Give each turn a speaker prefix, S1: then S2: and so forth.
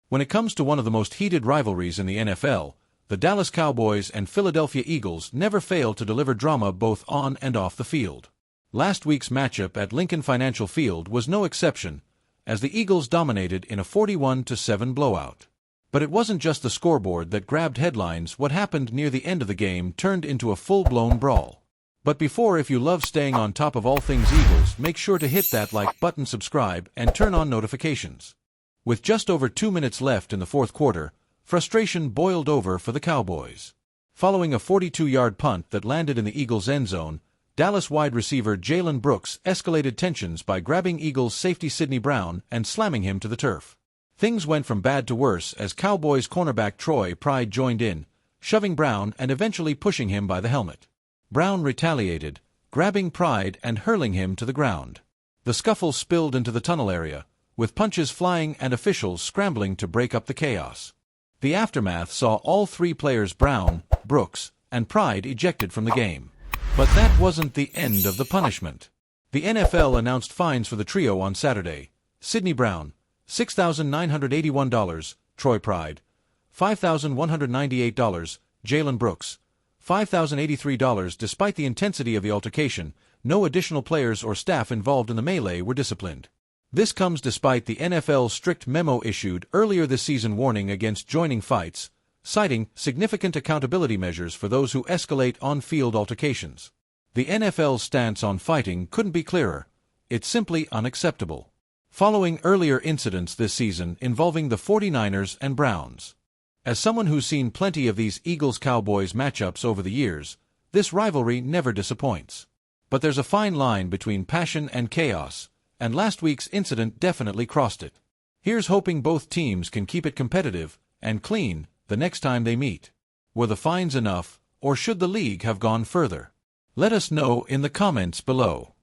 S1: When it comes to one of the most heated rivalries in the NFL, the Dallas Cowboys and Philadelphia Eagles never fail to deliver drama both on and off the field. Last week's matchup at Lincoln Financial Field was no exception, as the Eagles dominated in a 41-7 blowout. But it wasn't just the scoreboard that grabbed headlines. What happened near the end of the game turned into a full-blown brawl. But before, if you love staying on top of all things Eagles, make sure to hit that like button, subscribe, and turn on notifications. With just over 2 minutes left in the fourth quarter, frustration boiled over for the Cowboys. Following a 42-yard punt that landed in the Eagles' end zone, Dallas wide receiver Jalen Brooks escalated tensions by grabbing Eagles safety Sidney Brown and slamming him to the turf. Things went from bad to worse as Cowboys cornerback Troy Pride joined in, shoving Brown and eventually pushing him by the helmet. Brown retaliated, grabbing Pride and hurling him to the ground. The scuffle spilled into the tunnel area, with punches flying and officials scrambling to break up the chaos. The aftermath saw all three players, Brown, Brooks, and Pride, ejected from the game. But that wasn't the end of the punishment. The NFL announced fines for the trio on Saturday. Sidney Brown, $6,981, Troy Pride, $5,198, Jalen Brooks, $5,083. Despite the intensity of the altercation, no additional players or staff involved in the melee were disciplined. This comes despite the NFL's strict memo issued earlier this season warning against joining fights, citing significant accountability measures for those who escalate on-field altercations. The NFL's stance on fighting couldn't be clearer. It's simply unacceptable. Following earlier incidents this season involving the 49ers and Browns. As someone who's seen plenty of these Eagles-Cowboys matchups over the years, this rivalry never disappoints. But there's a fine line between passion and chaos, and last week's incident definitely crossed it. Here's hoping both teams can keep it competitive and clean the next time they meet. Were the fines enough, or should the league have gone further? Let us know in the comments below.